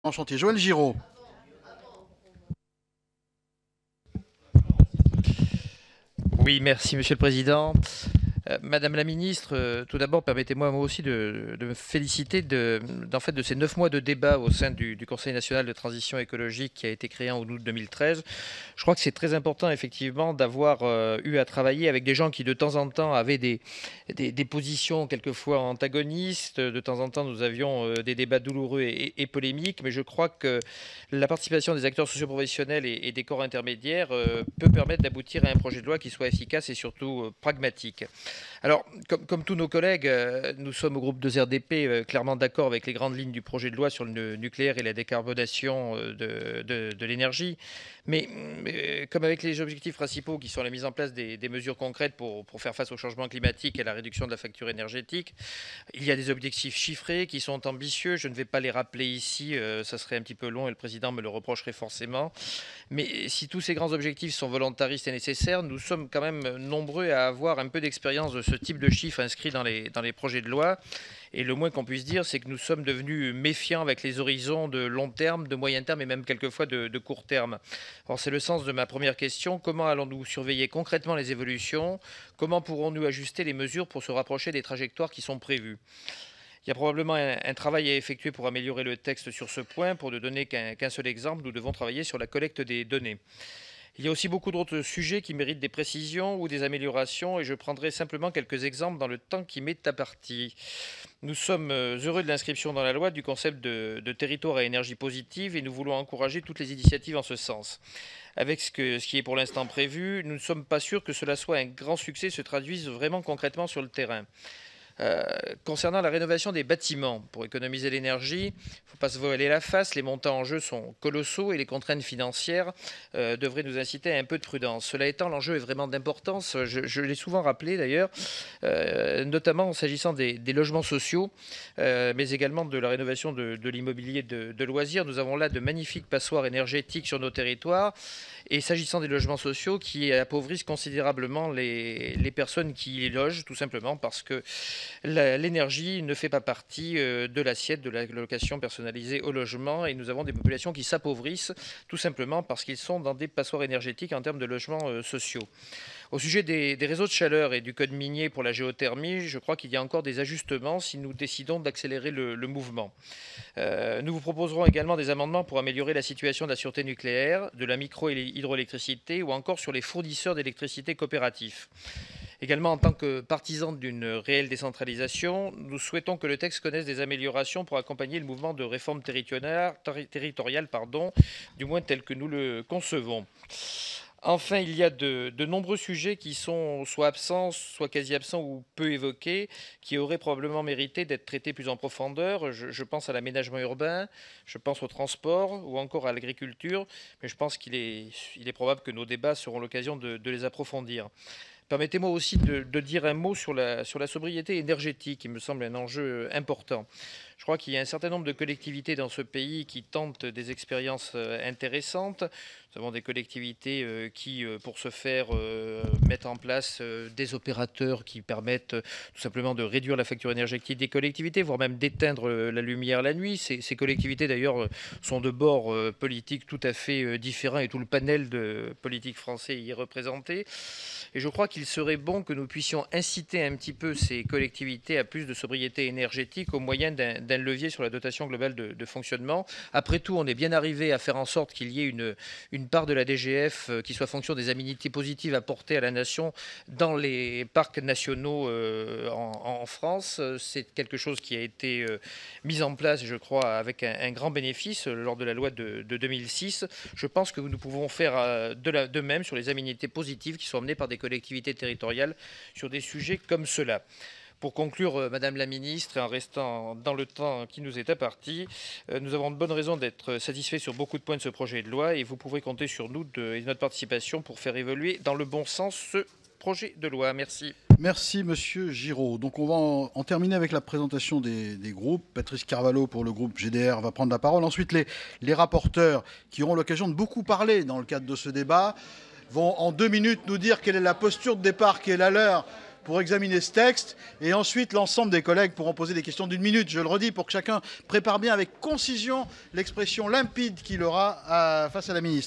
en chantier. Joël Giraud. Oui, merci Monsieur le Président. Madame la Ministre, tout d'abord, permettez-moi moi aussi de me féliciter de ces 9 mois de débat au sein du Conseil national de transition écologique qui a été créé en août 2013. Je crois que c'est très important, effectivement, d'avoir eu à travailler avec des gens qui, de temps en temps, avaient des positions quelquefois antagonistes. De temps en temps, nous avions des débats douloureux et polémiques, mais je crois que la participation des acteurs socioprofessionnels et des corps intermédiaires peut permettre d'aboutir à un projet de loi qui soit efficace et surtout pragmatique. Alors, comme tous nos collègues, nous sommes au groupe 2RDP clairement d'accord avec les grandes lignes du projet de loi sur le nucléaire et la décarbonation de l'énergie. Mais comme avec les objectifs principaux qui sont la mise en place des mesures concrètes pour faire face au changement climatique et à la réduction de la facture énergétique, il y a des objectifs chiffrés qui sont ambitieux. Je ne vais pas les rappeler ici, ça serait un petit peu long et le président me le reprocherait forcément. Mais si tous ces grands objectifs sont volontaristes et nécessaires, nous sommes quand même nombreux à avoir un peu d'expérience de ce type de chiffres inscrits dans les projets de loi. Et le moins qu'on puisse dire, c'est que nous sommes devenus méfiants avec les horizons de long terme, de moyen terme et même quelquefois de court terme. Alors c'est le sens de ma première question. Comment allons-nous surveiller concrètement les évolutions? Comment pourrons-nous ajuster les mesures pour se rapprocher des trajectoires qui sont prévues? Il y a probablement un travail à effectuer pour améliorer le texte sur ce point. Pour ne donner qu'un seul exemple, nous devons travailler sur la collecte des données. Il y a aussi beaucoup d'autres sujets qui méritent des précisions ou des améliorations et je prendrai simplement quelques exemples dans le temps qui m'est imparti. Nous sommes heureux de l'inscription dans la loi du concept de territoire à énergie positive et nous voulons encourager toutes les initiatives en ce sens. Avec ce qui est pour l'instant prévu, nous ne sommes pas sûrs que cela soit un grand succès, se traduise vraiment concrètement sur le terrain. Concernant la rénovation des bâtiments, pour économiser l'énergie, il ne faut pas se voiler la face, les montants en jeu sont colossaux et les contraintes financières devraient nous inciter à un peu de prudence. Cela étant, l'enjeu est vraiment d'importance, je l'ai souvent rappelé d'ailleurs, notamment s'agissant des logements sociaux, mais également de la rénovation de l'immobilier de loisirs. Nous avons là de magnifiques passoires énergétiques sur nos territoires. Et s'agissant des logements sociaux qui appauvrissent considérablement les personnes qui y logent, tout simplement parce que l'énergie ne fait pas partie de l'assiette de la location personnalisée au logement et nous avons des populations qui s'appauvrissent tout simplement parce qu'ils sont dans des passoires énergétiques en termes de logements sociaux. Au sujet des réseaux de chaleur et du code minier pour la géothermie, je crois qu'il y a encore des ajustements si nous décidons d'accélérer le mouvement. Nous vous proposerons également des amendements pour améliorer la situation de la sûreté nucléaire, de la micro-hydroélectricité ou encore sur les fournisseurs d'électricité coopératifs. Également, en tant que partisans d'une réelle décentralisation, nous souhaitons que le texte connaisse des améliorations pour accompagner le mouvement de réforme territoriale, du moins tel que nous le concevons. Enfin, il y a de nombreux sujets qui sont soit absents, soit quasi absents ou peu évoqués, qui auraient probablement mérité d'être traités plus en profondeur. Je pense à l'aménagement urbain, je pense au transport ou encore à l'agriculture, mais je pense qu'il est probable que nos débats seront l'occasion de les approfondir. Permettez-moi aussi de dire un mot sur la sobriété énergétique, qui me semble un enjeu important. Je crois qu'il y a un certain nombre de collectivités dans ce pays qui tentent des expériences intéressantes. Nous avons des collectivités qui, pour ce faire, mettent en place des opérateurs qui permettent tout simplement de réduire la facture énergétique des collectivités, voire même d'éteindre la lumière la nuit. Ces collectivités, d'ailleurs, sont de bords politiques tout à fait différents et tout le panel de politiques français y est représenté. Et je crois qu'il serait bon que nous puissions inciter un petit peu ces collectivités à plus de sobriété énergétique au moyen d'un levier sur la dotation globale de fonctionnement. Après tout, on est bien arrivé à faire en sorte qu'il y ait une part de la DGF qui soit fonction des aménités positives apportées à la nation dans les parcs nationaux en France. C'est quelque chose qui a été mis en place, je crois, avec un grand bénéfice lors de la loi de 2006. Je pense que nous pouvons faire de même sur les aménités positives qui sont amenées par des collectivités territoriales sur des sujets comme cela. Pour conclure, Madame la Ministre, et en restant dans le temps qui nous est imparti, nous avons de bonnes raisons d'être satisfaits sur beaucoup de points de ce projet de loi et vous pourrez compter sur nous et notre participation pour faire évoluer dans le bon sens ce projet de loi. Merci. Merci, Monsieur Giraud. Donc, on va en terminer avec la présentation des groupes. Patrice Carvalho, pour le groupe GDR, va prendre la parole. Ensuite, les rapporteurs, qui auront l'occasion de beaucoup parler dans le cadre de ce débat, vont en 2 minutes nous dire quelle est la posture de départ qui est la leur pour examiner ce texte. Et ensuite, l'ensemble des collègues pourront poser des questions d'1 minute. Je le redis, pour que chacun prépare bien avec concision l'expression limpide qu'il aura face à la ministre.